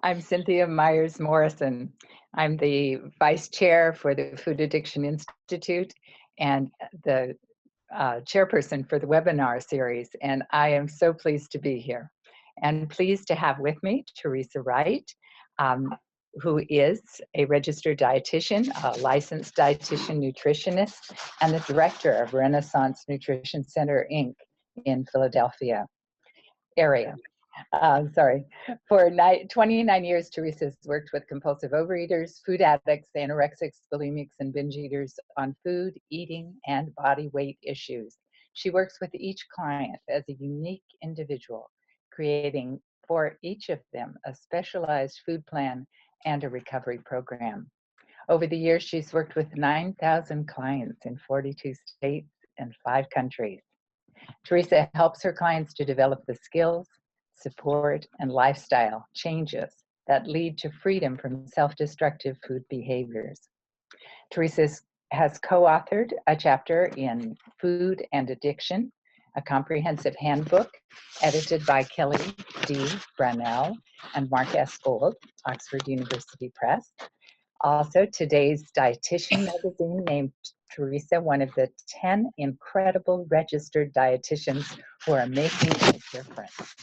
I'm Cynthia Myers-Morrison. I'm the vice chair for the Food Addiction Institute and the chairperson for the webinar series, and I am so pleased to be here. And pleased to have with me Theresa Wright, who is a registered dietitian, a licensed dietitian nutritionist, and the director of Renaissance Nutrition Center, Inc. in Philadelphia area. For 29 years, Theresa has worked with compulsive overeaters, food addicts, anorexics, bulimics, and binge eaters on food, eating, and body weight issues. She works with each client as a unique individual, creating for each of them a specialized food plan and a recovery program. Over the years, she's worked with 9,000 clients in 42 states and 5 countries. Theresa helps her clients to develop the skills, support, and lifestyle changes that lead to freedom from self-destructive food behaviors. Theresa has co-authored a chapter in Food and Addiction, a comprehensive handbook edited by Kelly D. Brownell and Mark S. Gold, Oxford University Press. Also, today's Dietitian magazine named Theresa one of the 10 incredible registered dietitians who are making a difference.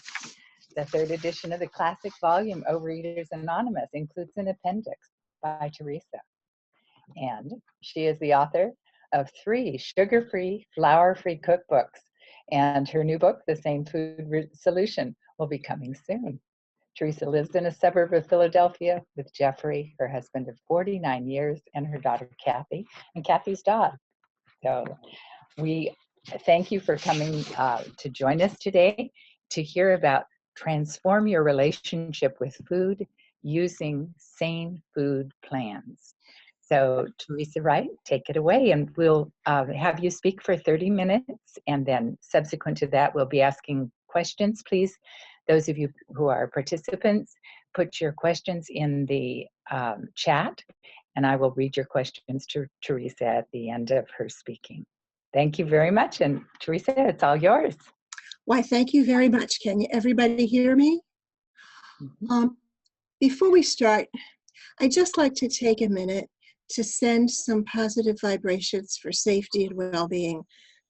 The 3rd edition of the classic volume, Overeaters Anonymous, includes an appendix by Theresa. And she is the author of 3 sugar-free, flour-free cookbooks. And her new book, The Sane Food Solution, will be coming soon. Theresa lives in a suburb of Philadelphia with Jeffrey, her husband of 49 years, and her daughter Kathy, and Kathy's dog. So we thank you for coming to join us today to hear about transform your relationship with food using Sane Food Plans. So Theresa Wright, take it away, and we'll have you speak for 30 minutes, and then subsequent to that, we'll be asking questions. Please, those of you who are participants, put your questions in the chat, and I will read your questions to Theresa at the end of her speaking. Thank you very much, and Theresa, it's all yours. Why, thank you very much. Can everybody hear me? Mm-hmm. Before we start, I'd just like to take a minute to send some positive vibrations for safety and well-being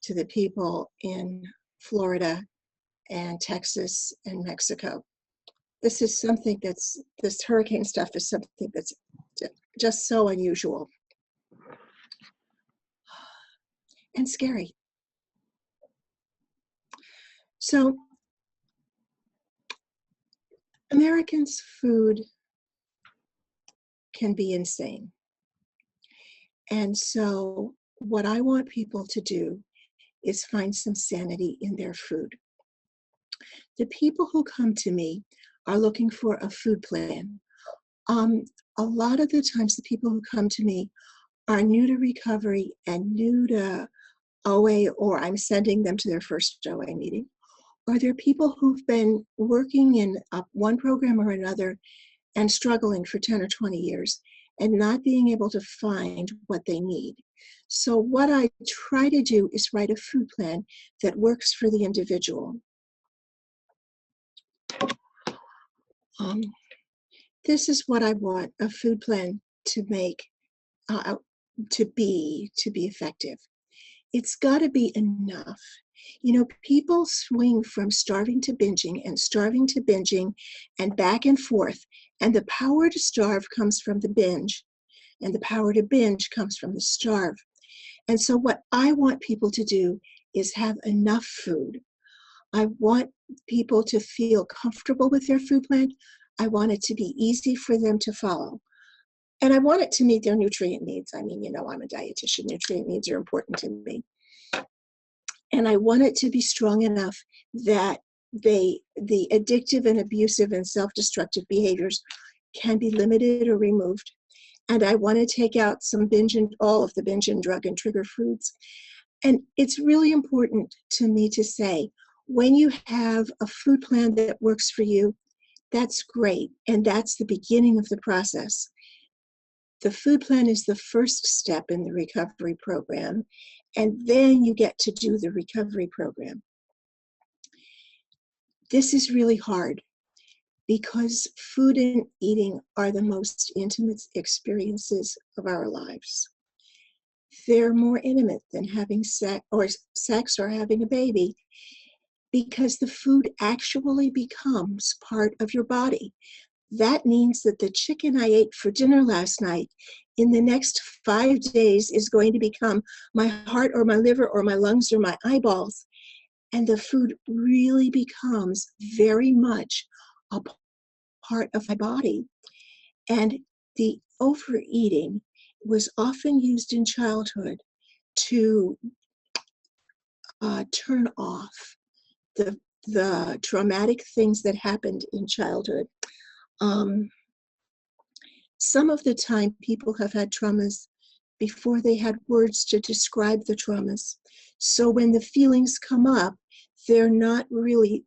to the people in Florida and Texas and Mexico. This is something this hurricane stuff is something that's just so unusual and scary. So, Americans' food can be insane. And so what I want people to do is find some sanity in their food. The people who come to me are looking for a food plan. A lot of the times the people who come to me are new to recovery and new to OA, or I'm sending them to their first OA meeting. Or they're people who've been working in one program or another and struggling for 10 or 20 years and not being able to find what they need. So what I try to do is write a food plan that works for the individual. This is what I want a food plan to make, to be effective. It's got to be enough. You know, people swing from starving to binging and back and forth. And the power to starve comes from the binge, and the power to binge comes from the starve. And so what I want people to do is have enough food. I want people to feel comfortable with their food plan. I want it to be easy for them to follow. And I want it to meet their nutrient needs. I mean, you know, I'm a dietitian. Nutrient needs are important to me. And I want it to be strong enough that the addictive and abusive and self-destructive behaviors can be limited or removed. And I want to take out all of the binge and drug and trigger foods. And it's really important to me to say, when you have a food plan that works for you, that's great. And that's the beginning of the process. The food plan is the first step in the recovery program, and then you get to do the recovery program. This is really hard because food and eating are the most intimate experiences of our lives. They're more intimate than having sex or having a baby, because the food actually becomes part of your body. That means that the chicken I ate for dinner last night in the next 5 days is going to become my heart or my liver or my lungs or my eyeballs. And the food really becomes very much a part of my body. And the overeating was often used in childhood to turn off the traumatic things that happened in childhood. Some of the time people have had traumas before they had words to describe the traumas. So when the feelings come up, they're not really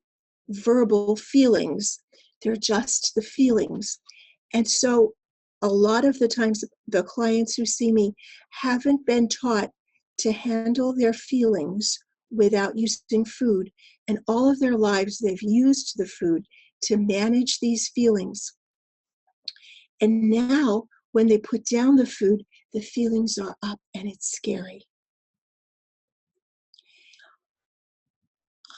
verbal feelings, they're just the feelings. And so a lot of the times the clients who see me haven't been taught to handle their feelings without using food. And all of their lives, they've used the food to manage these feelings. And now, when they put down the food, the feelings are up and it's scary.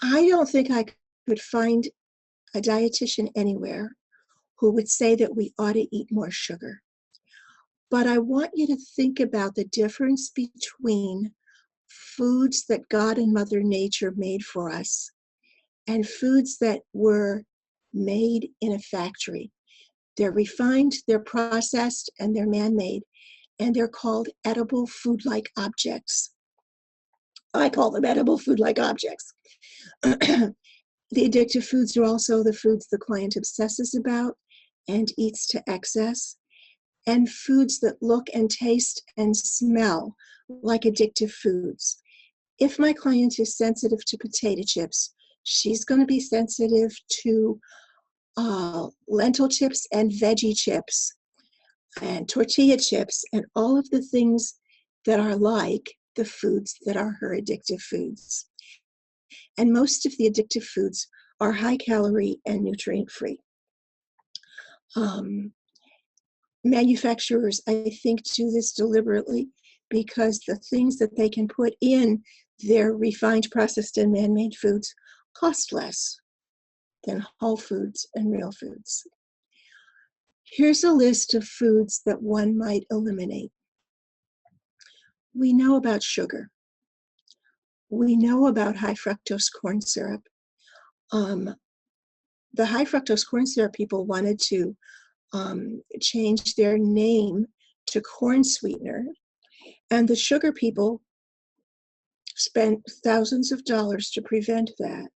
I don't think I could find a dietitian anywhere who would say that we ought to eat more sugar. But I want you to think about the difference between foods that God and Mother Nature made for us and foods that were made in a factory. They're refined, they're processed, and they're man-made, and they're called edible food-like objects. I call them edible food-like objects. The addictive foods are also the foods the client obsesses about and eats to excess, and foods that look and taste and smell like addictive foods. If my client is sensitive to potato chips, she's going to be sensitive to lentil chips and veggie chips and tortilla chips and all of the things that are like the foods that are her addictive foods. And most of the addictive foods are high calorie and nutrient free. Manufacturers, I think, do this deliberately because the things that they can put in their refined, processed, and man-made foods cost less than whole foods and real foods. Here's a list of foods that one might eliminate. We know about sugar. We know about high fructose corn syrup. The high fructose corn syrup people wanted to change their name to corn sweetener, and the sugar people spent thousands of dollars to prevent that.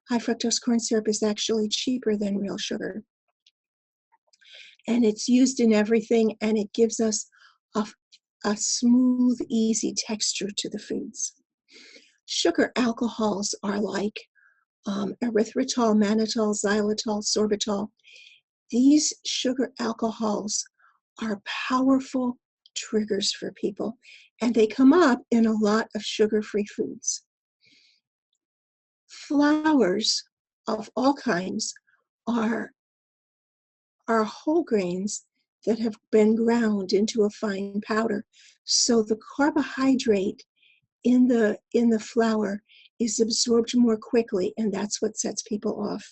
High fructose corn syrup is actually cheaper than real sugar, and it's used in everything, and it gives us a smooth, easy texture to the foods. Sugar alcohols are like erythritol, mannitol, xylitol, sorbitol. These sugar alcohols are powerful triggers for people, and they come up in a lot of sugar-free foods. Flours of all kinds are whole grains that have been ground into a fine powder. So the carbohydrate in the flour is absorbed more quickly, and that's what sets people off.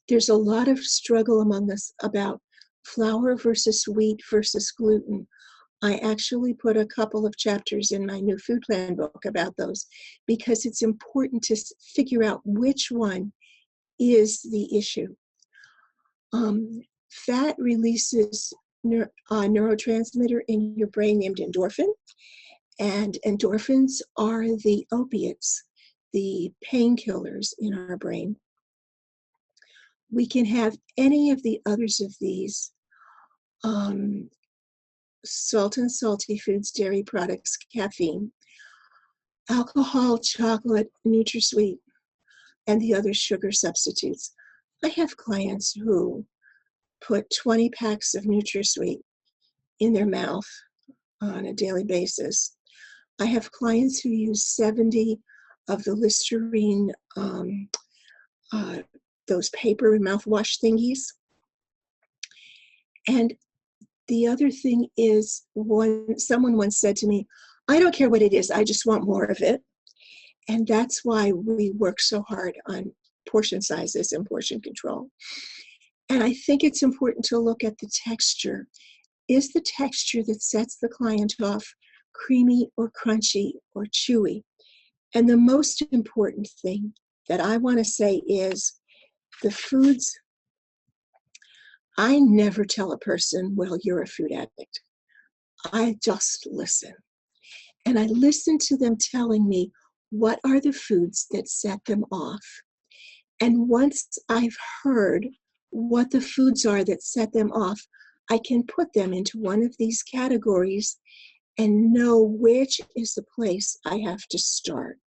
There's a lot of struggle among us about flour versus wheat versus gluten. I actually put a couple of chapters in my new food plan book about those because it's important to figure out which one is the issue. Fat releases a neurotransmitter in your brain named endorphin, and endorphins are the opiates, the painkillers in our brain. We can have any of the others of these, salt and salty foods, dairy products, caffeine, alcohol, chocolate, NutraSweet, and the other sugar substitutes. I have clients who put 20 packs of NutraSweet in their mouth on a daily basis. I have clients who use 70 of the Listerine those paper and mouthwash thingies. And the other thing is, someone once said to me, I don't care what it is, I just want more of it. And that's why we work so hard on portion sizes and portion control. And I think it's important to look at the texture. Is the texture that sets the client off creamy or crunchy or chewy? And the most important thing that I want to say is the foods. I never tell a person, well, you're a food addict. I just listen. And I listen to them telling me what are the foods that set them off. And once I've heard what the foods are that set them off, I can put them into one of these categories and know which is the place I have to start.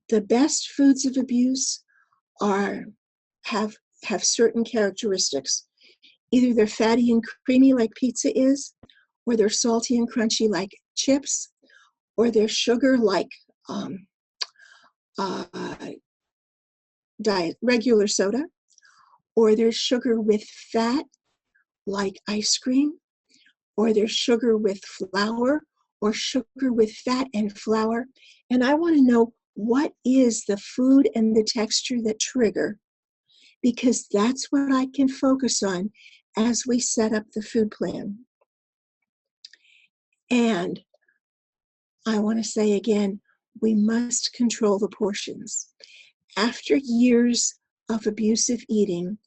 The best foods of abuse have certain characteristics. Either they're fatty and creamy like pizza is, or they're salty and crunchy like chips, or they're sugar like regular soda, or there's sugar with fat like ice cream, or there's sugar with flour, or sugar with fat and flour. And I want to know what is the food and the texture that trigger, because that's what I can focus on as we set up the food plan. And I want to say again, we must control the portions. After years of abusive eating,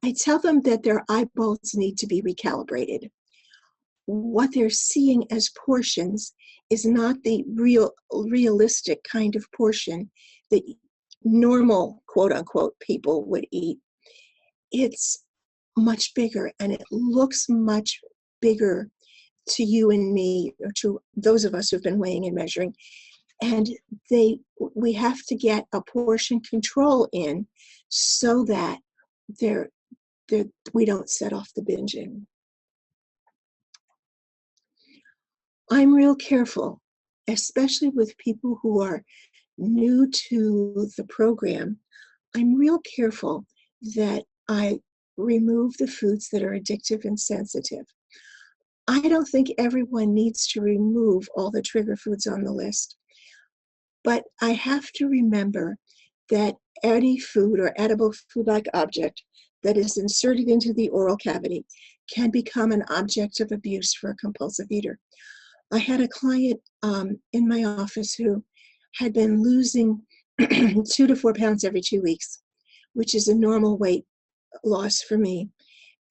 I tell them that their eyeballs need to be recalibrated. What they're seeing as portions is not the realistic kind of portion that normal, quote unquote, people would eat. It's much bigger, and it looks much bigger to you and me, or to those of us who've been weighing and measuring. And we have to get a portion control in so that we don't set off the binging. I'm real careful, especially with people who are new to the program. I'm real careful that I remove the foods that are addictive and sensitive. I don't think everyone needs to remove all the trigger foods on the list, but I have to remember that any food or edible food-like object that is inserted into the oral cavity can become an object of abuse for a compulsive eater. I had a client in my office who had been losing 2 to 4 pounds every 2 weeks, which is a normal weight loss for me.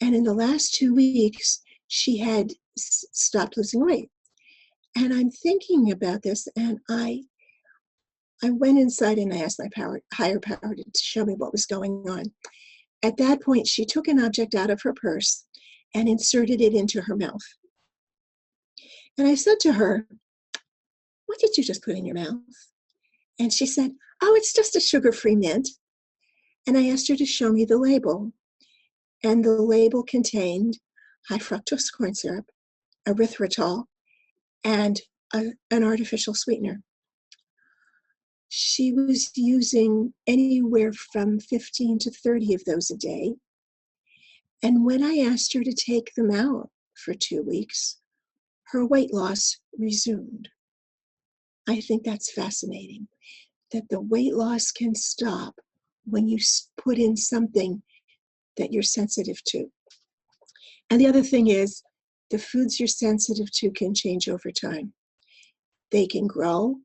And in the last 2 weeks, she had stopped losing weight. And I'm thinking about this, and I went inside and I asked my higher power to show me what was going on. At that point, she took an object out of her purse and inserted it into her mouth. And I said to her, what did you just put in your mouth? And she said, oh, it's just a sugar-free mint. And I asked her to show me the label. And the label contained high fructose corn syrup, erythritol, and an artificial sweetener. She was using anywhere from 15 to 30 of those a day. And when I asked her to take them out for 2 weeks, her weight loss resumed. I think that's fascinating, that the weight loss can stop when you put in something that you're sensitive to. And the other thing is, the foods you're sensitive to can change over time. They can grow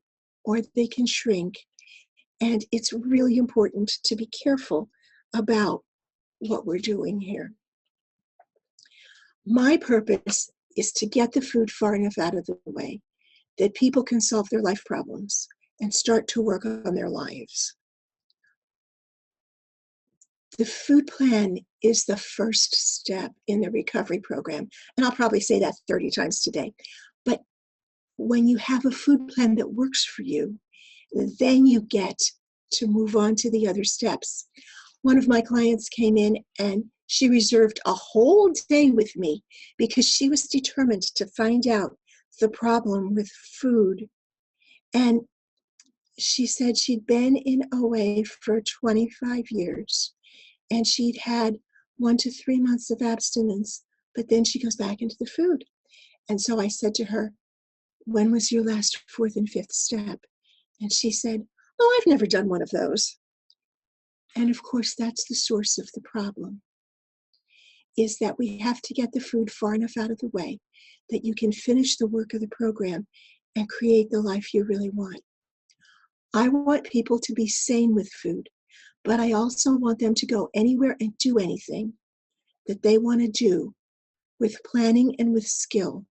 or they can shrink. And it's really important to be careful about what we're doing here. My purpose is to get the food far enough out of the way that people can solve their life problems and start to work on their lives. The food plan is the first step in the recovery program. And I'll probably say that 30 times today. But when you have a food plan that works for you, then you get to move on to the other steps. One of my clients came in and she reserved a whole day with me because she was determined to find out the problem with food. And she said she'd been in OA for 25 years and she'd had 1 to 3 months of abstinence, but then she goes back into the food. And so I said to her, when was your last 4th and 5th step? And she said, oh, I've never done one of those. And of course, that's the source of the problem, is that we have to get the food far enough out of the way that you can finish the work of the program and create the life you really want. I want people to be sane with food, but I also want them to go anywhere and do anything that they want to do with planning and with skill.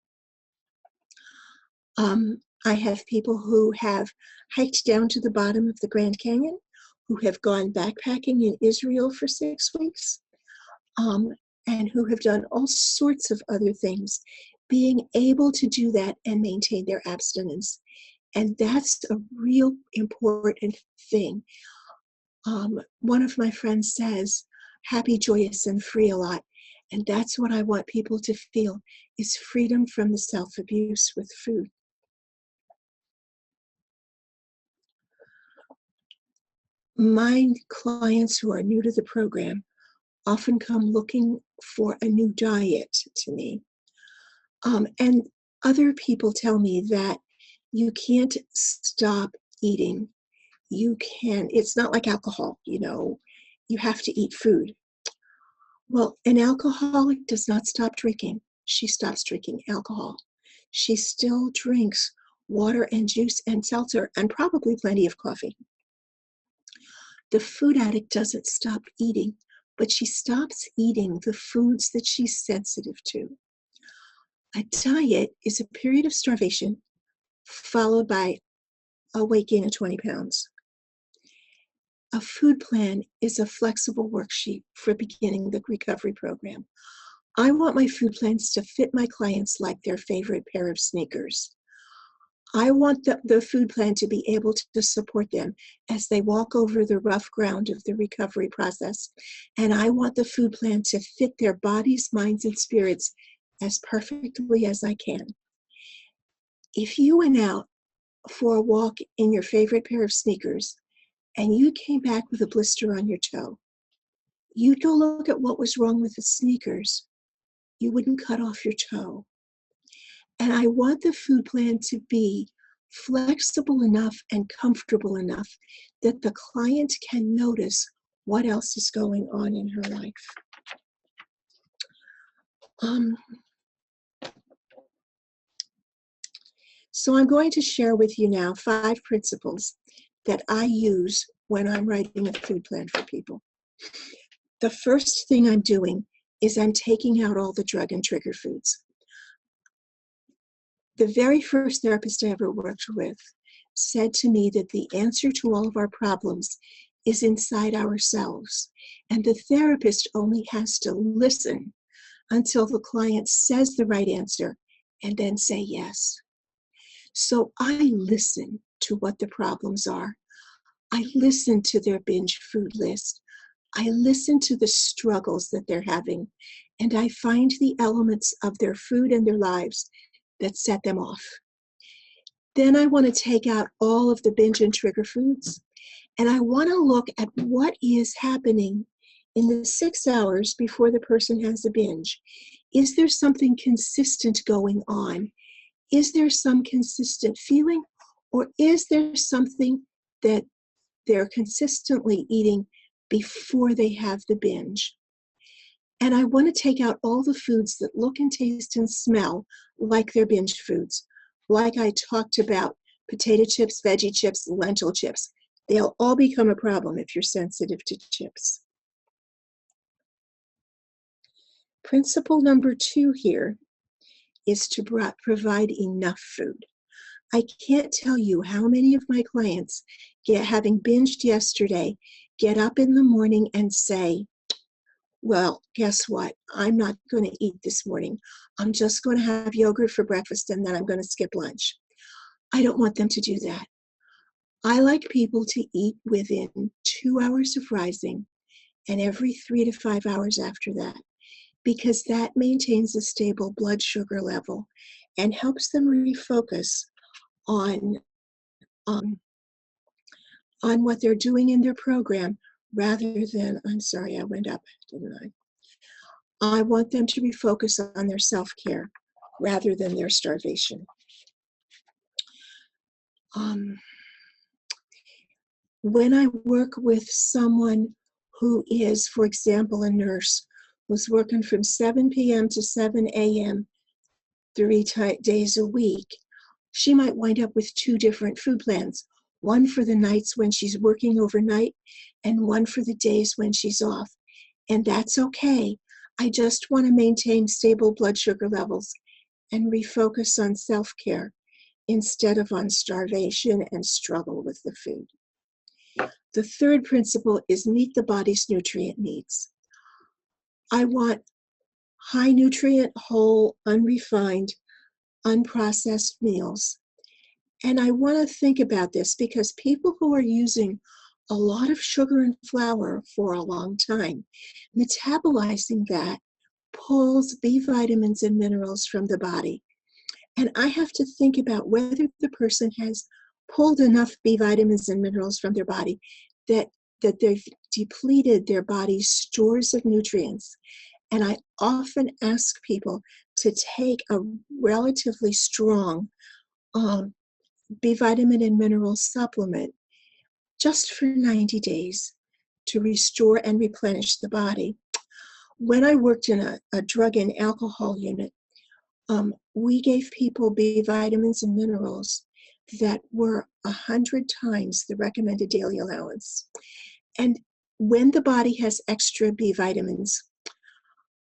I have people who have hiked down to the bottom of the Grand Canyon, who have gone backpacking in Israel for 6 weeks, and who have done all sorts of other things, being able to do that and maintain their abstinence. And that's a real important thing. One of my friends says, happy, joyous, and free a lot. And that's what I want people to feel, is freedom from the self-abuse with food. My clients who are new to the program often come looking for a new diet to me. And other people tell me that you can't stop eating. It's not like alcohol, you have to eat food. Well, an alcoholic does not stop drinking. She stops drinking alcohol. She still drinks water and juice and seltzer and probably plenty of coffee. The food addict doesn't stop eating, but she stops eating the foods that she's sensitive to. A diet is a period of starvation followed by a weight gain of 20 pounds. A food plan is a flexible worksheet for beginning the recovery program. I want my food plans to fit my clients like their favorite pair of sneakers. I want the food plan to be able to support them as they walk over the rough ground of the recovery process. And I want the food plan to fit their bodies, minds, and spirits as perfectly as I can. If you went out for a walk in your favorite pair of sneakers and you came back with a blister on your toe, you'd go look at what was wrong with the sneakers. You wouldn't cut off your toe. And I want the food plan to be flexible enough and comfortable enough that the client can notice what else is going on in her life. So I'm going to share with you now 5 principles that I use when I'm writing a food plan for people. The first thing I'm doing is I'm taking out all the drug and trigger foods. The very first therapist I ever worked with said to me that the answer to all of our problems is inside ourselves, and the therapist only has to listen until the client says the right answer and then say yes. So I listen to what the problems are. I listen to their binge food list. I listen to the struggles that they're having, and I find the elements of their food and their lives that set them off. Then I want to take out all of the binge and trigger foods, and I want to look at what is happening in the 6 hours before the person has a binge. Is there something consistent going on? Is there some consistent feeling, or is there something that they're consistently eating before they have the binge? And I want to take out all the foods that look and taste and smell like their binge foods. Like I talked about, potato chips, veggie chips, lentil chips. They'll all become a problem if you're sensitive to chips. Principle number 2 here is to provide enough food. I can't tell you how many of my clients, having binged yesterday, get up in the morning and say, well, guess what? I'm not going to eat this morning. I'm just going to have yogurt for breakfast and then I'm going to skip lunch. I don't want them to do that. I like people to eat within 2 hours of rising and every 3 to 5 hours after that, because that maintains a stable blood sugar level and helps them refocus on on what they're doing in their program rather than, I'm sorry, I went up, didn't I? I want them to refocus on their self-care rather than their starvation. When I work with someone who is, for example, a nurse who's working from 7 p.m. to 7 a.m. 3 days a week, she might wind up with 2 different food plans, one for the nights when she's working overnight and one for the days when she's off. And that's okay. I just want to maintain stable blood sugar levels and refocus on self-care instead of on starvation and struggle with the food. The third principle is meet the body's nutrient needs. I want high nutrient, whole, unrefined, unprocessed meals. And I want to think about this because people who are using a lot of sugar and flour for a long time, metabolizing that pulls B vitamins and minerals from the body. And I have to think about whether the person has pulled enough B vitamins and minerals from their body that they've depleted their body's stores of nutrients. And I often ask people to take a relatively strong B vitamin and mineral supplement just for 90 days to restore and replenish the body. When I worked in a drug and alcohol unit, we gave people B vitamins and minerals that were 100 times the recommended daily allowance. And when the body has extra B vitamins,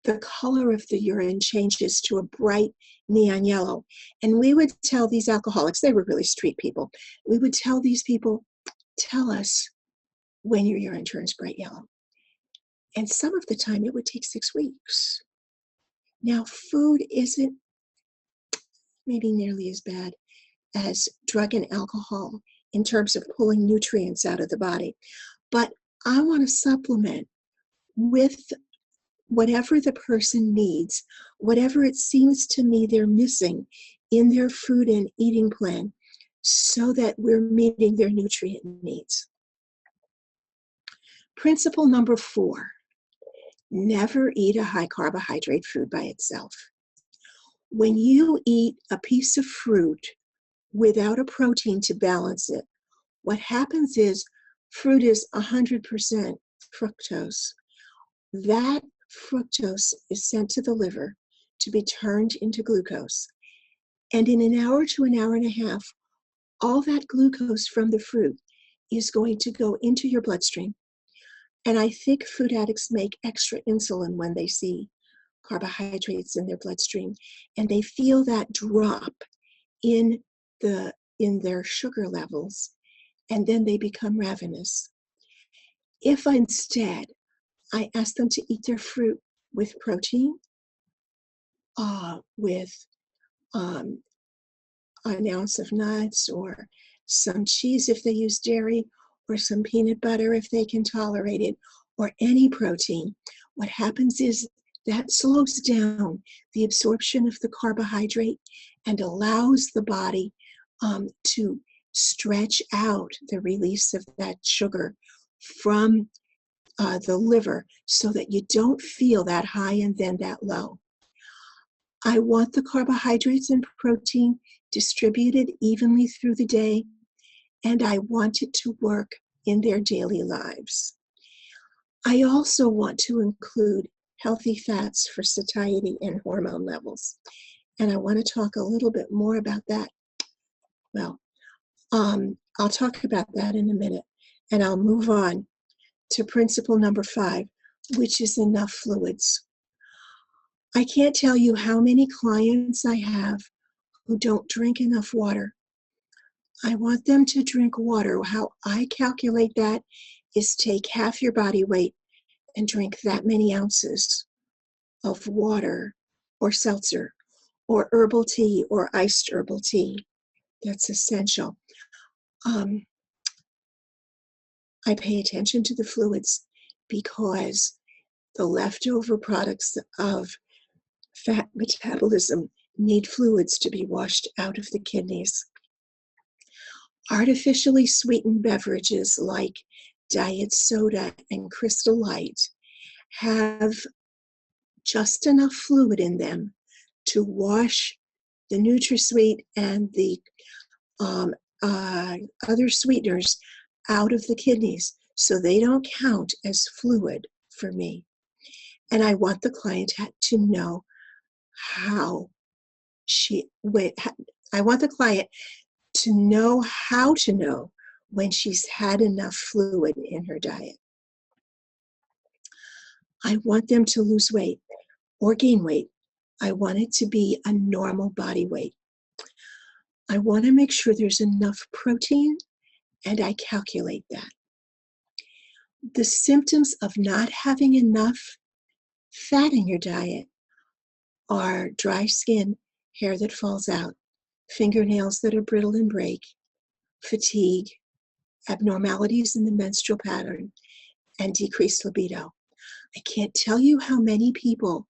the color of the urine changes to a bright neon yellow. And we would tell these alcoholics, they were really street people, we would tell these people, tell us when your urine turns bright yellow. And some of the time it would take 6 weeks. Now, food isn't maybe nearly as bad as drug and alcohol in terms of pulling nutrients out of the body. But I want to supplement with whatever the person needs, whatever it seems to me they're missing in their food and eating plan, so that we're meeting their nutrient needs. Principle number 4, never eat a high carbohydrate food by itself. When you eat a piece of fruit without a protein to balance it, what happens is fruit is 100% fructose. That fructose is sent to the liver to be turned into glucose. And in an hour to an hour and a half, all that glucose from the fruit is going to go into your bloodstream. And I think food addicts make extra insulin when they see carbohydrates in their bloodstream, and they feel that drop in their sugar levels, and then they become ravenous. If instead I ask them to eat their fruit with protein, with an ounce of nuts or some cheese if they use dairy, or some peanut butter if they can tolerate it, or any protein, what happens is that slows down the absorption of the carbohydrate and allows the body to stretch out the release of that sugar from the liver so that you don't feel that high and then that low. I want the carbohydrates and protein distributed evenly through the day, and I want it to work in their daily lives. I also want to include healthy fats for satiety and hormone levels. And I want to talk a little bit more about that. Well, I'll talk about that in a minute, and I'll move on to principle number 5, which is enough fluids. I can't tell you how many clients I have who don't drink enough water. I want them to drink water. How I calculate that is take half your body weight and drink that many ounces of water or seltzer or herbal tea or iced herbal tea. That's essential. I pay attention to the fluids because the leftover products of fat metabolism need fluids to be washed out of the kidneys. Artificially sweetened beverages like diet soda and Crystal Light have just enough fluid in them to wash the NutraSweet and the other sweeteners out of the kidneys, so they don't count as fluid for me. And I want the client to know how I want the client to know how to know when she's had enough fluid in her diet. I want them to lose weight or gain weight. I want it to be a normal body weight. I want to make sure there's enough protein, and I calculate that. The symptoms of not having enough fat in your diet are dry skin, hair that falls out, fingernails that are brittle and break, fatigue, abnormalities in the menstrual pattern, and decreased libido. I can't tell you how many people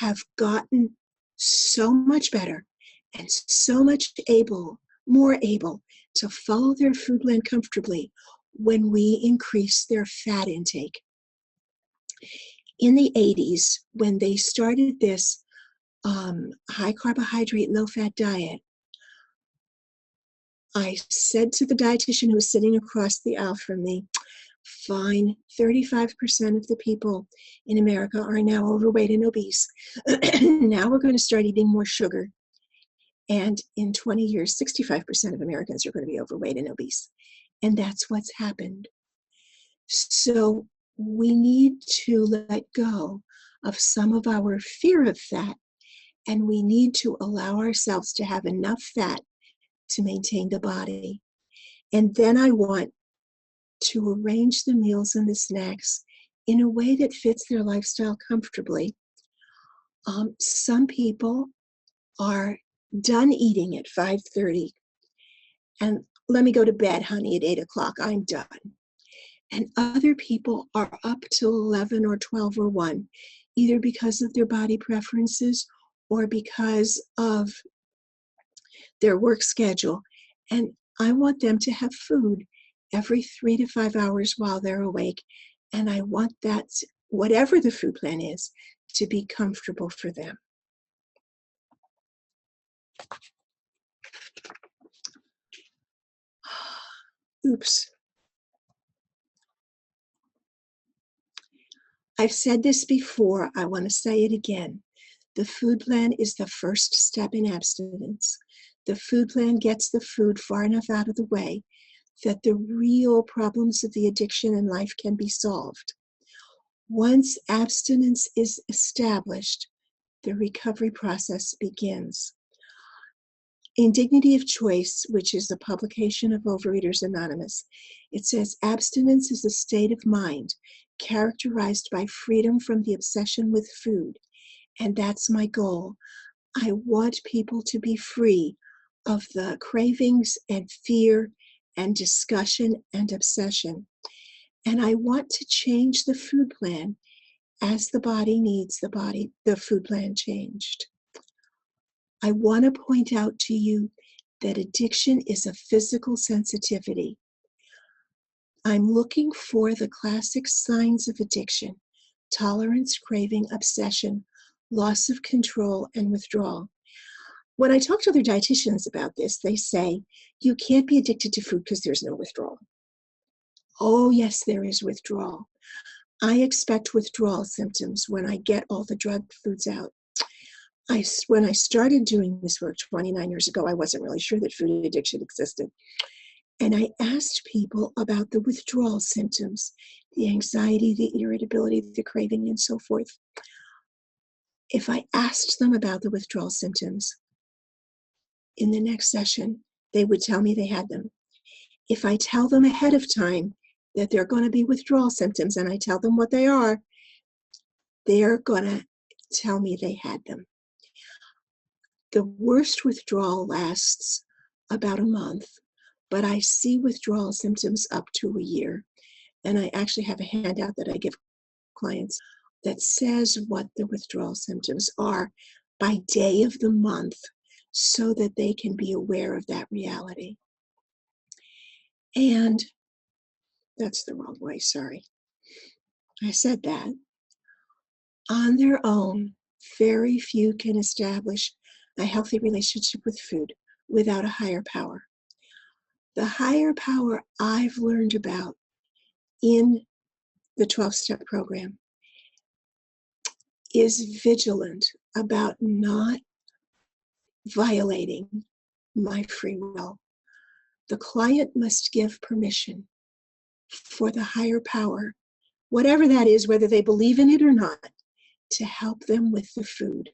have gotten so much better and so much more able to follow their food plan comfortably when we increase their fat intake. In the 80s, when they started this high carbohydrate, low fat diet, I said to the dietitian who was sitting across the aisle from me, fine, 35% of the people in America are now overweight and obese. Now we're going to start eating more sugar. And in 20 years, 65% of Americans are going to be overweight and obese. And that's what's happened. So we need to let go of some of our fear of fat, and we need to allow ourselves to have enough fat to maintain the body. And then I want to arrange the meals and the snacks in a way that fits their lifestyle comfortably. Some people are done eating at 5:30 and let me go to bed, honey, at 8 o'clock, I'm done. And other people are up till 11 or 12 or 1, either because of their body preferences or because of their work schedule. And I want them to have food every 3 to 5 hours while they're awake. And I want that, whatever the food plan is, to be comfortable for them. Oops. I've said this before, I want to say it again. The food plan is the first step in abstinence. The food plan gets the food far enough out of the way that the real problems of the addiction in life can be solved. Once abstinence is established, the recovery process begins. In Dignity of Choice, which is a publication of Overeaters Anonymous, it says, abstinence is a state of mind characterized by freedom from the obsession with food. And that's my goal. I want people to be free of the cravings and fear and discussion and obsession. And I want to change the food plan as the body needs the food plan changed. I want to point out to you that addiction is a physical sensitivity. I'm looking for the classic signs of addiction: tolerance, craving, obsession, loss of control, and withdrawal. When I talk to other dietitians about this, they say, you can't be addicted to food because there's no withdrawal. Oh, yes, there is withdrawal. I expect withdrawal symptoms when I get all the drug foods out. When I started doing this work 29 years ago, I wasn't really sure that food addiction existed. And I asked people about the withdrawal symptoms, the anxiety, the irritability, the craving, and so forth. If I asked them about the withdrawal symptoms, in the next session, they would tell me they had them. If I tell them ahead of time that they're going to be withdrawal symptoms and I tell them what they are, they're going to tell me they had them. The worst withdrawal lasts about a month, but I see withdrawal symptoms up to a year. And I actually have a handout that I give clients that says what the withdrawal symptoms are by day of the month so that they can be aware of that reality. And that's the wrong way, sorry. I said that. On their own, very few can establish a healthy relationship with food without a higher power. The higher power I've learned about in the 12-step program is vigilant about not violating my free will. The client must give permission for the higher power, whatever that is, whether they believe in it or not, to help them with the food.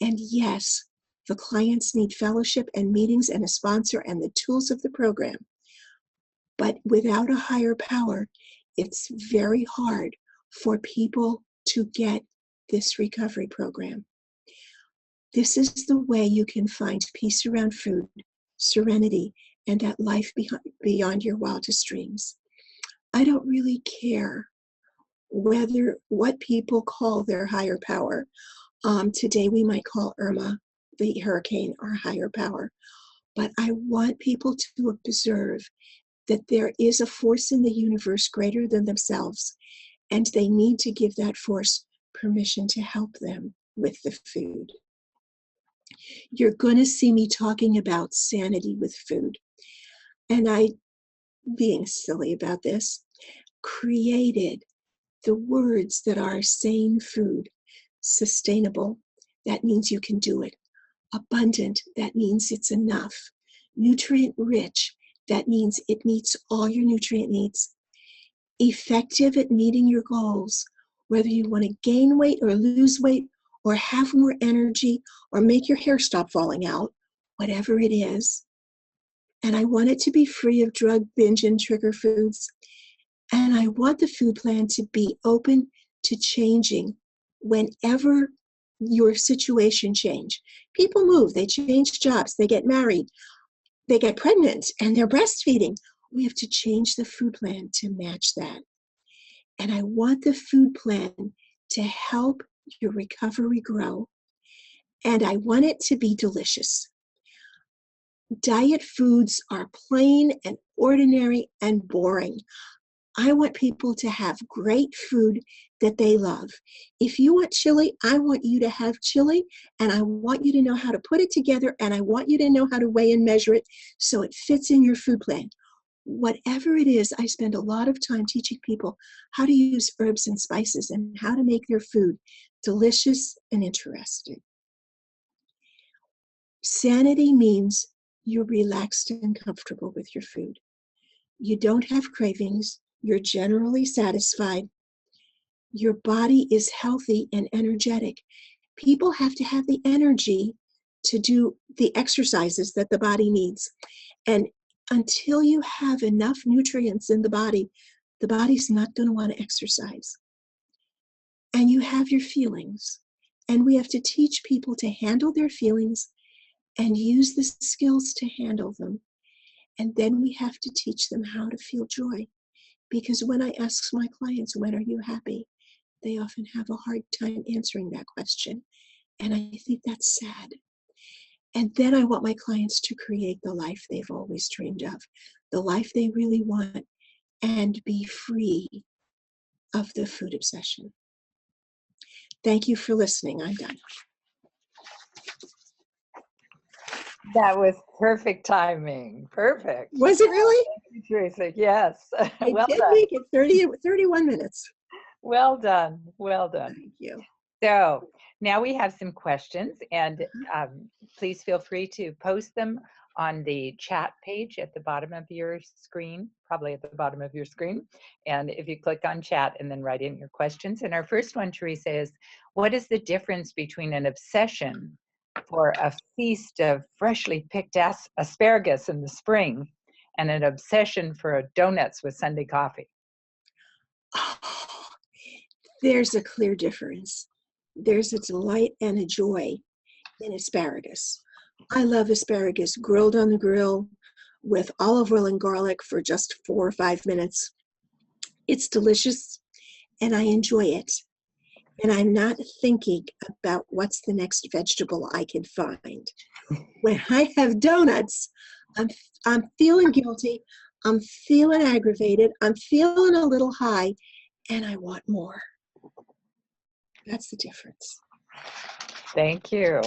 And yes, the clients need fellowship and meetings and a sponsor and the tools of the program. But without a higher power, it's very hard for people to get this recovery program. This is the way you can find peace around food, serenity, and that life beyond your wildest dreams. I don't really care what people call their higher power. Today we might call Irma, the hurricane, our higher power. But I want people to observe that there is a force in the universe greater than themselves, and they need to give that force permission to help them with the food. You're going to see me talking about sanity with food. And I, being silly about this, created the words that are sane food. Sustainable, that means you can do it. Abundant, that means it's enough. Nutrient rich, that means it meets all your nutrient needs. Effective at meeting your goals, whether you want to gain weight or lose weight or have more energy or make your hair stop falling out, whatever it is. And I want it to be free of drug, binge, and trigger foods. And I want the food plan to be open to changing whenever your situation change. People move, they change jobs, they get married, they get pregnant, and they're breastfeeding. We have to change the food plan to match that. And I want the food plan to help your recovery grow. And I want it to be delicious. Diet foods are plain and ordinary and boring. I want people to have great food that they love. If you want chili, I want you to have chili, and I want you to know how to put it together, and I want you to know how to weigh and measure it so it fits in your food plan. Whatever it is, I spend a lot of time teaching people how to use herbs and spices and how to make their food delicious and interesting. Sanity means you're relaxed and comfortable with your food. You don't have cravings. You're generally satisfied. Your body is healthy and energetic. People have to have the energy to do the exercises that the body needs. And until you have enough nutrients in the body's not going to want to exercise. And you have your feelings. And we have to teach people to handle their feelings and use the skills to handle them. And then we have to teach them how to feel joy. Because when I ask my clients, when are you happy? They often have a hard time answering that question. And I think that's sad. And then I want my clients to create the life they've always dreamed of, the life they really want, and be free of the food obsession. Thank you for listening. I'm done. That was perfect timing. Perfect. Was it really? Thank you, Theresa. Yes. I Well did done. make it 31 minutes. Well done. Well done. Thank you. So now we have some questions, and please feel free to post them on the chat page at the bottom of your screen, probably at the bottom of your screen. And if you click on chat and then write in your questions. And our first one, Theresa, is what is the difference between an obsession for a feast of freshly picked asparagus in the spring and an obsession for donuts with Sunday coffee? Oh, there's a clear difference. There's a delight and a joy in asparagus. I love asparagus grilled on the grill with olive oil and garlic for just 4 or 5 minutes. It's delicious and I enjoy it. And I'm not thinking about what's the next vegetable I can find. When I have donuts, I'm feeling guilty. I'm feeling aggravated, I'm feeling a little high, and I want more. That's the difference. Thank you.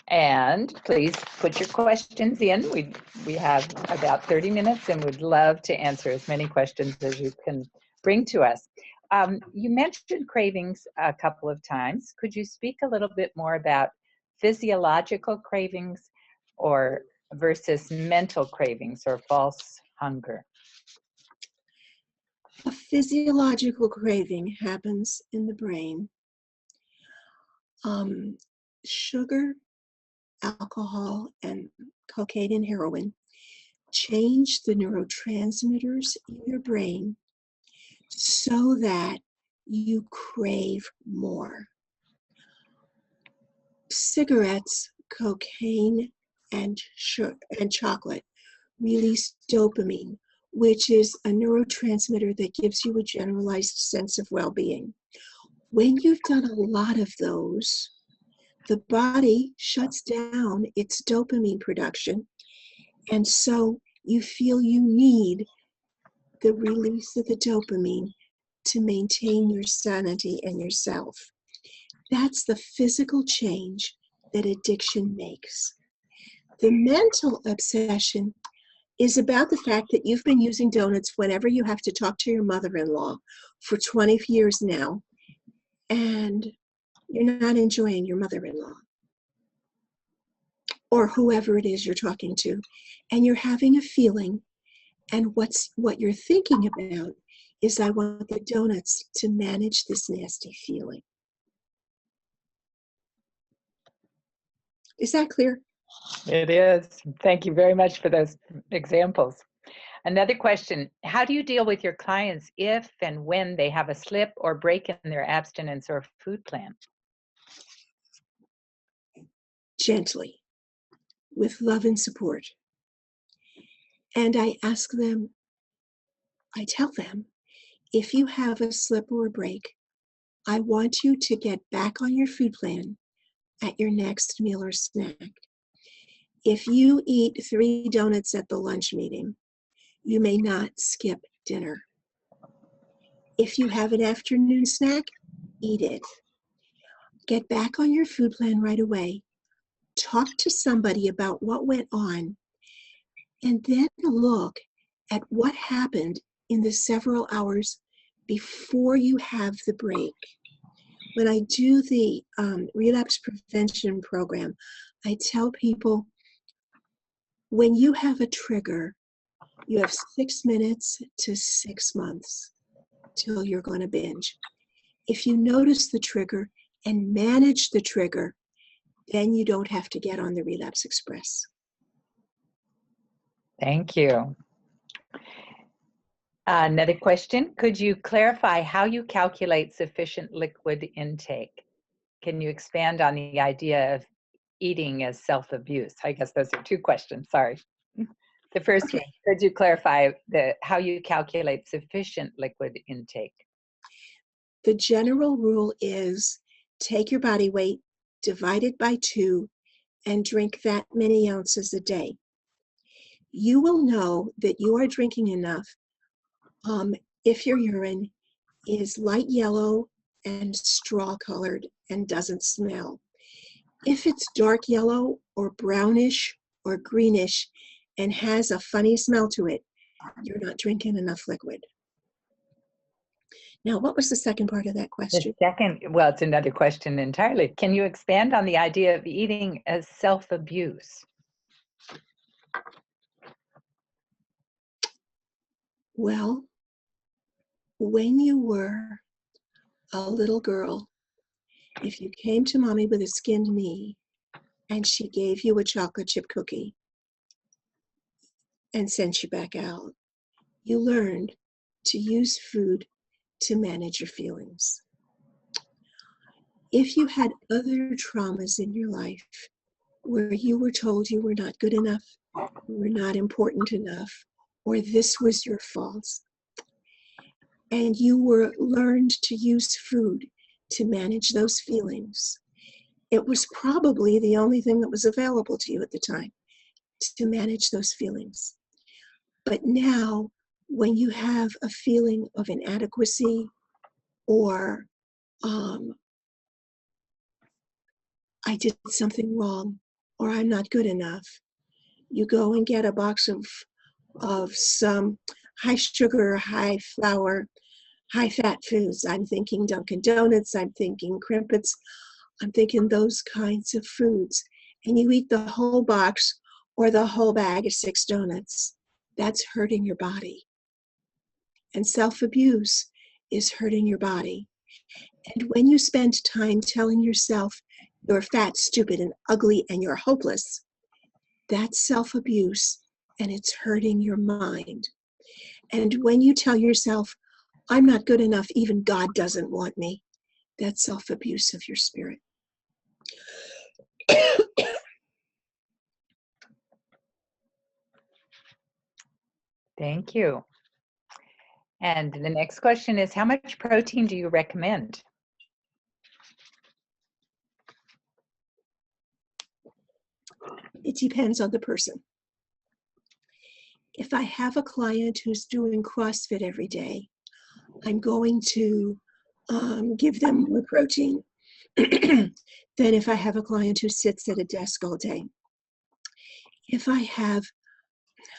And please put your questions in. We have about 30 minutes and would love to answer as many questions as you can bring to us. You mentioned cravings a couple of times. Could you speak a little bit more about physiological cravings or versus mental cravings or false hunger? A physiological craving happens in the brain. Sugar, alcohol, and cocaine and heroin change the neurotransmitters in your brain so that you crave more. Cigarettes, cocaine, and chocolate release dopamine, which is a neurotransmitter that gives you a generalized sense of well-being. When you've done a lot of those, the body shuts down its dopamine production, and so you feel you need the release of the dopamine to maintain your sanity and yourself. That's the physical change that addiction makes. The mental obsession is about the fact that you've been using donuts whenever you have to talk to your mother-in-law for 20 years now, and you're not enjoying your mother-in-law or whoever it is you're talking to, and you're having a feeling, and what you're thinking about is, I want the donuts to manage this nasty feeling. Is that clear? It is. Thank you very much for those examples. Another question, how do you deal with your clients if and when they have a slip or break in their abstinence or food plan? Gently, with love and support. And I tell them, if you have a slip or a break, I want you to get back on your food plan at your next meal or snack. If you eat 3 donuts at the lunch meeting, you may not skip dinner. If you have an afternoon snack, eat it. Get back on your food plan right away. Talk to somebody about what went on, and then look at what happened in the several hours before you have the break. When I do the relapse prevention program, I tell people, when you have a trigger, you have 6 minutes to 6 months till you're going to binge. If you notice the trigger and manage the trigger, then you don't have to get on the Relapse Express. Thank you. Another question, could you clarify how you calculate sufficient liquid intake? Can you expand on the idea of eating as self-abuse? I guess those are 2 questions, sorry. The first one, could you clarify how you calculate sufficient liquid intake? The general rule is take your body weight, divide it by 2, and drink that many ounces a day. You will know that you are drinking enough if your urine is light yellow and straw colored and doesn't smell. If it's dark yellow or brownish or greenish and has a funny smell to it, you're not drinking enough liquid. Now, what was the second part of that question? The second, well, it's another question entirely. Can you expand on the idea of eating as self-abuse? Well, when you were a little girl, if you came to mommy with a skinned knee and she gave you a chocolate chip cookie and sent you back out, you learned to use food to manage your feelings. If you had other traumas in your life where you were told you were not good enough, you were not important enough, or this was your fault, and you were learned to use food to manage those feelings, it was probably the only thing that was available to you at the time to manage those feelings. But now, when you have a feeling of inadequacy or I did something wrong or I'm not good enough, you go and get a box of some high sugar, high flour, high fat foods. I'm thinking Dunkin' Donuts, I'm thinking Crimpets, I'm thinking those kinds of foods. And you eat the whole box or the whole bag of 6 donuts. That's hurting your body. And self-abuse is hurting your body. And when you spend time telling yourself you're fat, stupid, and ugly, and you're hopeless, that's self-abuse, and it's hurting your mind. And when you tell yourself, I'm not good enough, even God doesn't want me, that's self-abuse of your spirit. Thank you. And the next question is, how much protein do you recommend? It depends on the person. If I have a client who's doing CrossFit every day, I'm going to give them more protein than if I have a client who sits at a desk all day. If I have,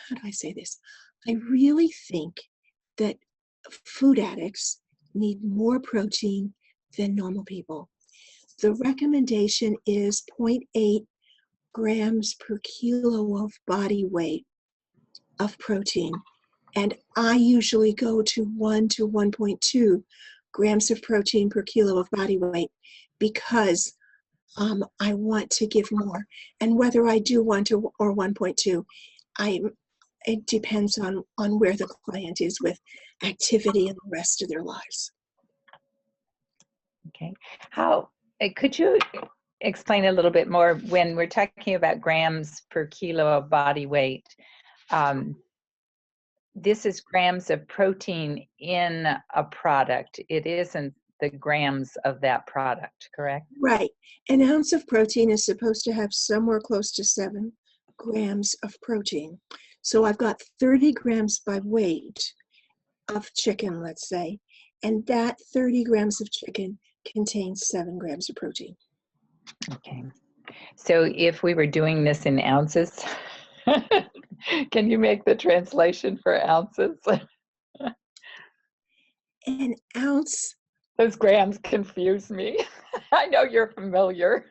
how do I say this? I really think that food addicts need more protein than normal people. The recommendation is 0.8 grams per kilo of body weight of protein. And I usually go to 1 to 1.2 grams of protein per kilo of body weight because I want to give more. And whether I do 1 to or 1.2, it depends on where the client is with activity and the rest of their lives. Okay. Could you explain a little bit more when we're talking about grams per kilo of body weight? This is grams of protein in a product. It isn't the grams of that product, correct? Right. An ounce of protein is supposed to have somewhere close to 7 grams of protein. So I've got 30 grams by weight of chicken, let's say, and that 30 grams of chicken contains 7 grams of protein. Okay. So if we were doing this in ounces, can you make the translation for ounces? An ounce. Those grams confuse me. I know you're familiar.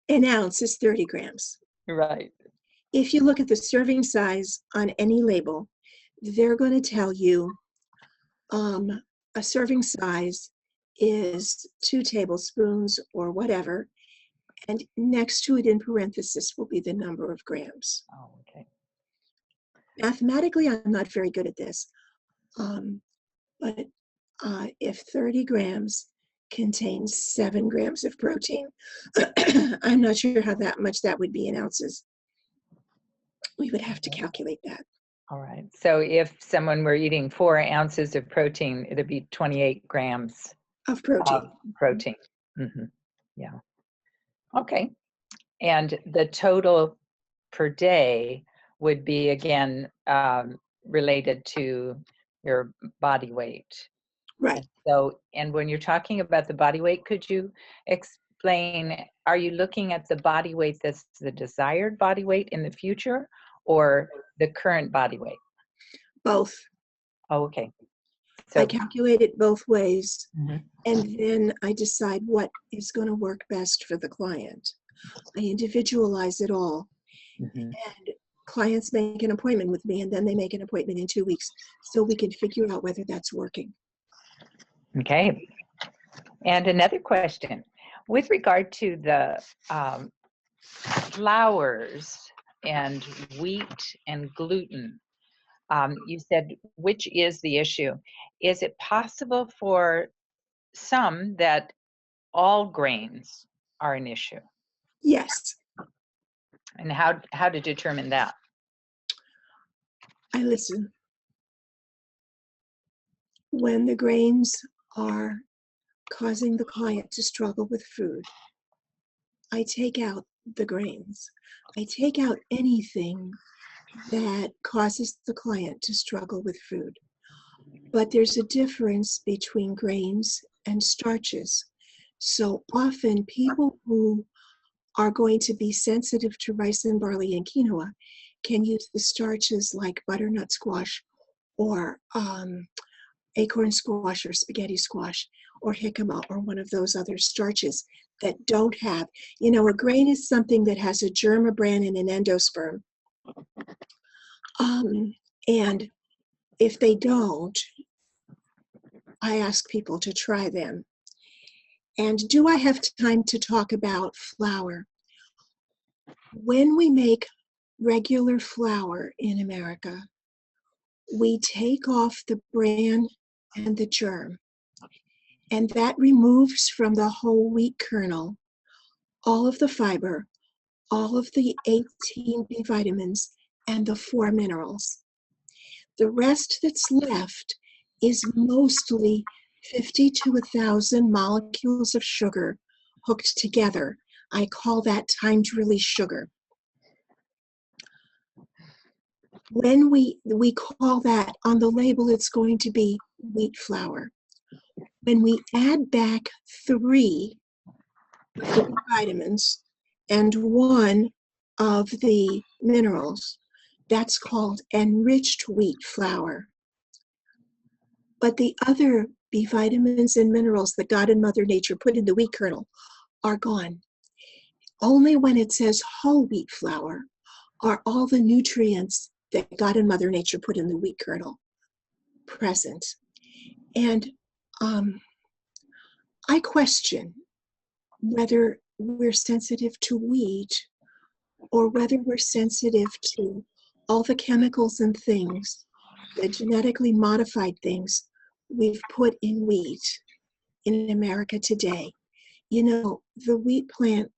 An ounce is 30 grams. Right. If you look at the serving size on any label, they're going to tell you a serving size is 2 tablespoons or whatever, and next to it in parenthesis will be the number of grams. Oh, okay. Mathematically, I'm not very good at this, but if 30 grams contains 7 grams of protein, I'm not sure how much that would be in ounces. We would have to calculate that. All right. So if someone were eating 4 ounces of protein, it'd be 28 grams Of protein. Mm-hmm. Yeah. Okay. And the total per day would be, again, related to your body weight. Right. So, and when you're talking about the body weight, could you explain, are you looking at the body weight that's the desired body weight in the future or the current body weight? Both. Oh, okay. So I calculate it both ways, Mhm. and then I decide what is going to work best for the client. I individualize it all, Mhm. and clients make an appointment with me, and then they make an appointment in 2 weeks, so we can figure out whether that's working. Okay. And another question, with regard to the flours and wheat and gluten, you said, which is the issue? Is it possible for some that all grains are an issue? Yes, And how to determine that? I listen. When the grains are causing the client to struggle with food, I take out the grains. I take out anything that causes the client to struggle with food. But there's a difference between grains and starches. So often people who are going to be sensitive to rice and barley and quinoa can use the starches like butternut squash or acorn squash or spaghetti squash or jicama or one of those other starches that don't have, a grain is something that has a germabran and an endosperm. And if they don't, I ask people to try them. And do I have time to talk about flour? When we make regular flour in America, we take off the bran and the germ, and that removes from the whole wheat kernel all of the fiber, all of the 18 B vitamins, and the 4 minerals. The rest that's left is mostly 50 to 1,000 molecules of sugar hooked together. I call that timed release sugar. When we call that, on the label, it's going to be wheat flour. When we add back 3 of the vitamins and 1 of the minerals, that's called enriched wheat flour. But the other B vitamins and minerals that God and Mother Nature put in the wheat kernel are gone. Only when it says whole wheat flour are all the nutrients that God and Mother Nature put in the wheat kernel present. And I question whether we're sensitive to wheat or whether we're sensitive to all the chemicals and things, the genetically modified things we've put in wheat in America today. The wheat plant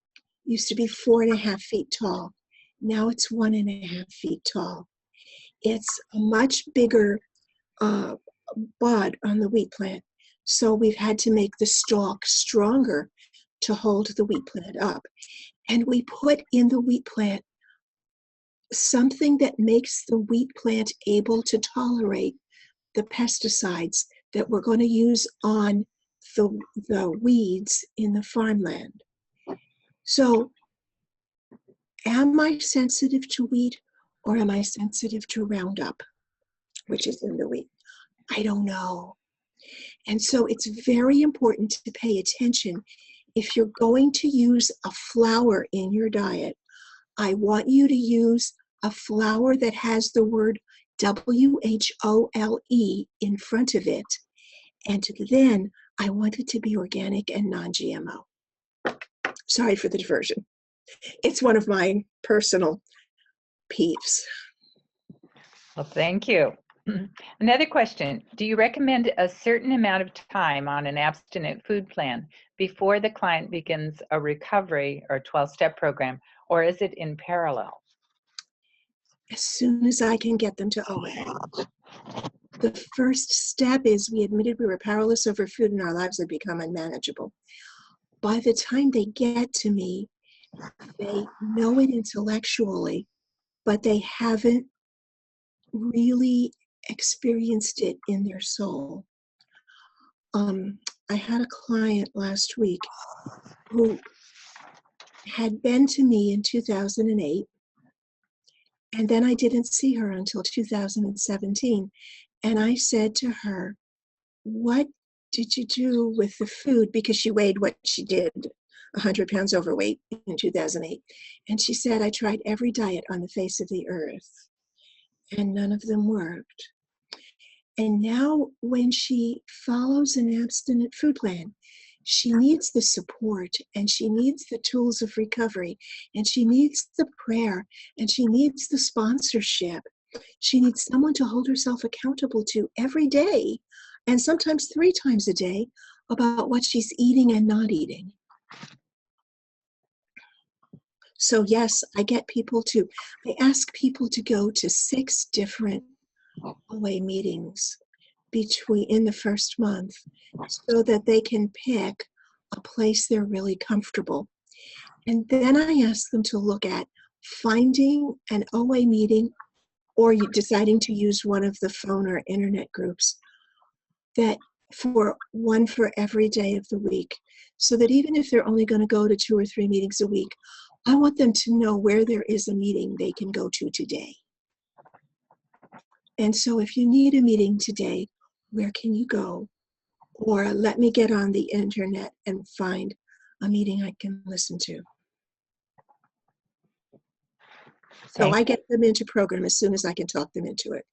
used to be 4.5 feet tall. Now it's 1.5 feet tall. It's a much bigger bud on the wheat plant. So we've had to make the stalk stronger to hold the wheat plant up. And we put in the wheat plant something that makes the wheat plant able to tolerate the pesticides that we're going to use on the weeds in the farmland. So am I sensitive to wheat or am I sensitive to Roundup, which is in the wheat? I don't know. And so it's very important to pay attention. If you're going to use a flour in your diet, I want you to use a flour that has the word WHOLE in front of it. And then I want it to be organic and non-GMO. Sorry for the diversion. It's one of my personal peeves. Well, thank you. Another question. Do you recommend a certain amount of time on an abstinent food plan before the client begins a recovery or 12-step program, or is it in parallel? As soon as I can get them to OA. The first step is we admitted we were powerless over food and our lives had become unmanageable. By the time they get to me, they know it intellectually, but they haven't really experienced it in their soul. I had a client last week who had been to me in 2008, and then I didn't see her until 2017. And I said to her, what did you do with the food? Because she weighed what she did, 100 pounds overweight in 2008. And she said, I tried every diet on the face of the earth, and none of them worked. And now when she follows an abstinent food plan, she needs the support and she needs the tools of recovery and she needs the prayer and she needs the sponsorship. She needs someone to hold herself accountable to every day and sometimes 3 times a day about what she's eating and not eating. So yes, I ask people to go to 6 different OA meetings in the first month so that they can pick a place they're really comfortable. And then I ask them to look at finding an OA meeting or you deciding to use one of the phone or internet groups, that for one for every day of the week, so that even if they're only going to go to 2 or 3 meetings a week, I want them to know where there is a meeting they can go to today. And so if you need a meeting today, where can you go? Or let me get on the internet and find a meeting I can listen to. So I get them into program as soon as I can talk them into it.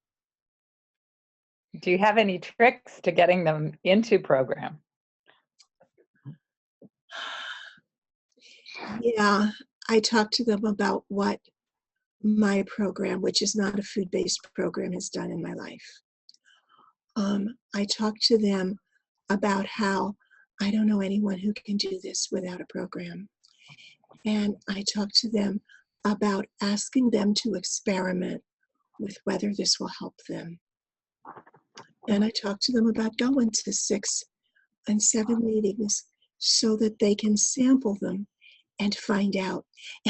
Do you have any tricks to getting them into program? Yeah, I talk to them about what my program, which is not a food-based program, has done in my life. I talk to them about how I don't know anyone who can do this without a program. And I talk to them about asking them to experiment with whether this will help them. And I talk to them about going to 6 and 7 meetings so that they can sample them and find out.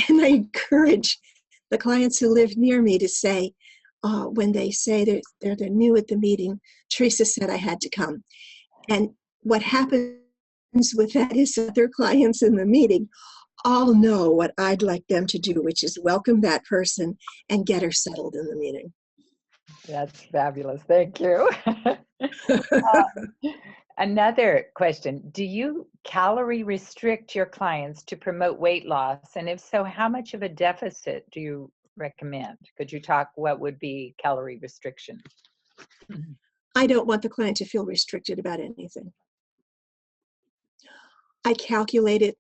And I encourage the clients who live near me to say, when they say they're new at the meeting, Theresa said I had to come. And what happens with that is that their clients in the meeting all know what I'd like them to do, which is welcome that person and get her settled in the meeting. That's fabulous. Thank you. Another question. Do you calorie restrict your clients to promote weight loss? And if so, how much of a deficit do you recommend? Could you talk what would be calorie restriction? I don't want the client to feel restricted about anything. I calculate it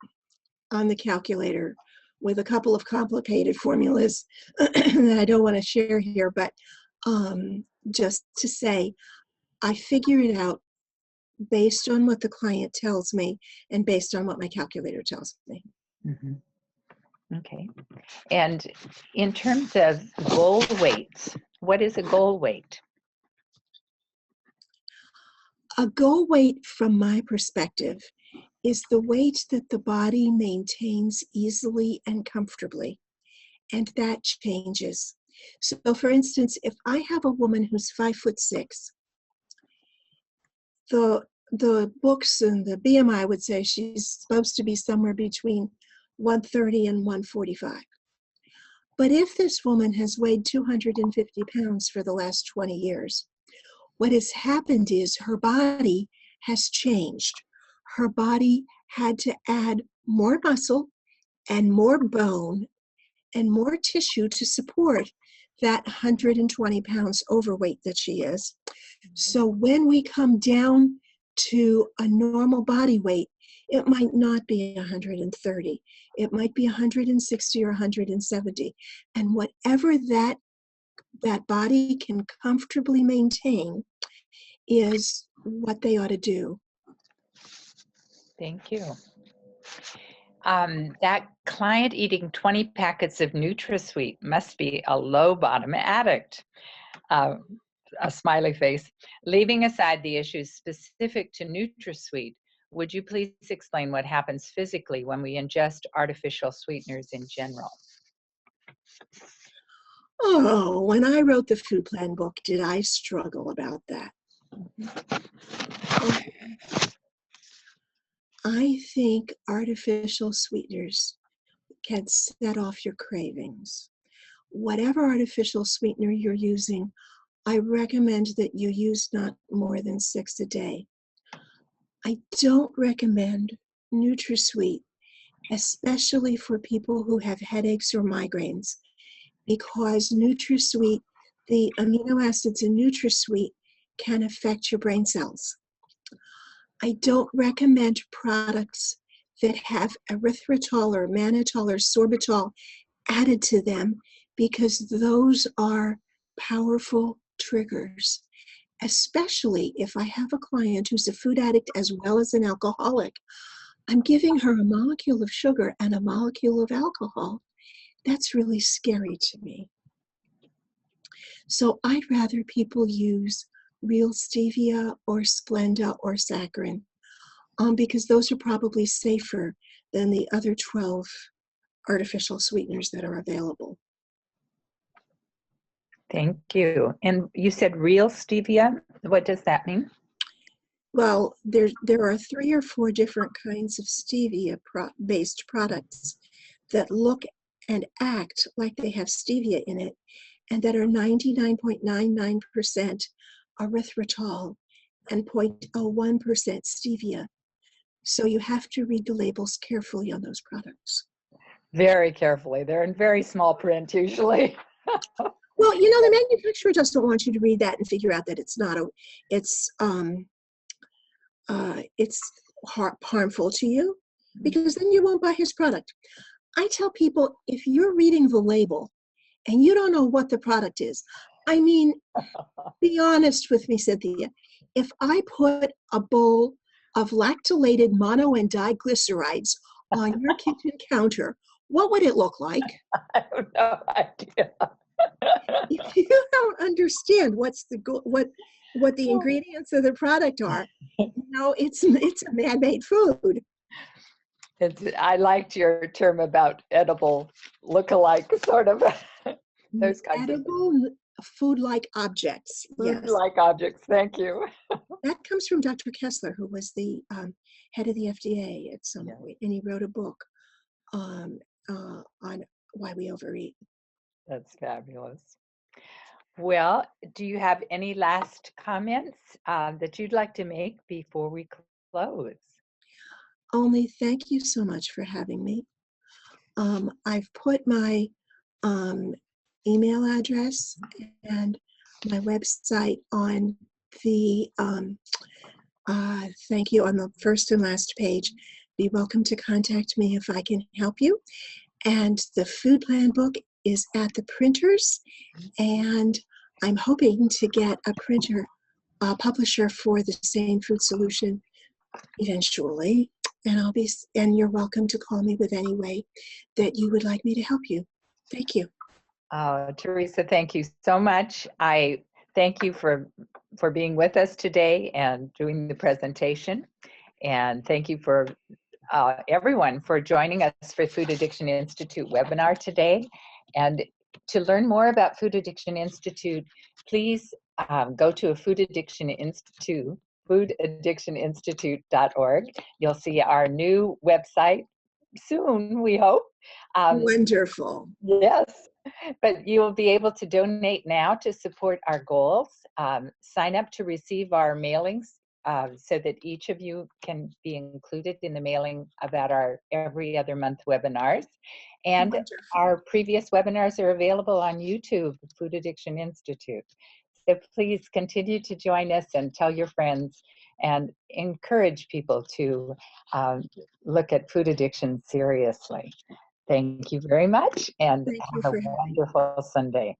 on the calculator with a couple of complicated formulas that I don't want to share here, but just to say, I figure it out based on what the client tells me and based on what my calculator tells me. Mm-hmm. Okay. And in terms of goal weights, what is a goal weight? A goal weight, from my perspective, is the weight that the body maintains easily and comfortably, and that changes. So for instance, if I have a woman who's 5'6", the books and the BMI would say she's supposed to be somewhere between 130 and 145. But if this woman has weighed 250 pounds for the last 20 years, what has happened is her body has changed. Her body had to add more muscle and more bone and more tissue to support that 120 pounds overweight that she is. So when we come down to a normal body weight, it might not be 130. It might be 160 or 170. And whatever that body can comfortably maintain is what they ought to do. Thank you. That client eating 20 packets of NutraSweet must be a low bottom addict. A smiley face. Leaving aside the issues specific to NutraSweet, would you please explain what happens physically when we ingest artificial sweeteners in general? Oh, when I wrote the food plan book, did I struggle about that? Oh. I think artificial sweeteners can set off your cravings. Whatever artificial sweetener you're using, I recommend that you use not more than 6 a day. I don't recommend NutraSweet, especially for people who have headaches or migraines, because NutraSweet, the amino acids in NutraSweet can affect your brain cells. I don't recommend products that have erythritol or mannitol or sorbitol added to them, because those are powerful triggers, especially if I have a client who's a food addict as well as an alcoholic. I'm giving her a molecule of sugar and a molecule of alcohol. That's really scary to me. So I'd rather people use real stevia or Splenda or saccharin, because those are probably safer than the other 12 artificial sweeteners that are available. Thank you. And you said real stevia. What does that mean? Well, there are 3 or 4 different kinds of stevia-based products that look and act like they have stevia in it, and that are 99.99% erythritol and 0.01% stevia. So you have to read the labels carefully on those products. Very carefully. They're in very small print usually. Well, you know, the manufacturer just don't want you to read that and figure out that it's not it's harmful to you, because then you won't buy his product. I tell people, if you're reading the label and you don't know what the product is, I mean, be honest with me, Cynthia. If I put a bowl of lactylated mono and diglycerides on your kitchen counter, what would it look like? I have no idea. If you don't understand what the ingredients of the product are, it's a man-made food. I liked your term about edible look-alike, sort of. Those kinds Edible food-like objects. Food-like objects. Thank you. That comes from Dr. Kessler, who was the head of the FDA at some point, and he wrote a book on why we overeat. That's fabulous. Well, do you have any last comments that you'd like to make before we close? Only thank you so much for having me. I've put my email address and my website on the thank you on the first and last page. Be welcome to contact me if I can help you. And the food plan book is at the printers, and I'm hoping to get a publisher for the Sane Food Solution eventually. And you're welcome to call me with any way that you would like me to help you. Thank you. Theresa, thank you so much. I thank you for being with us today and doing the presentation. And thank you for everyone for joining us for Food Addiction Institute webinar today. And to learn more about Food Addiction Institute, please go to foodaddictioninstitute.org. You'll see our new website soon, we hope. Wonderful. Yes, but you will be able to donate now to support our goals. Sign up to receive our mailings so that each of you can be included in the mailing about our every other month webinars. And Wonderful. Our previous webinars are available on YouTube, Food Addiction Institute. So please continue to join us and tell your friends and encourage people to look at food addiction seriously. Thank you very much, and Thank you have a for having me. wonderful Sunday.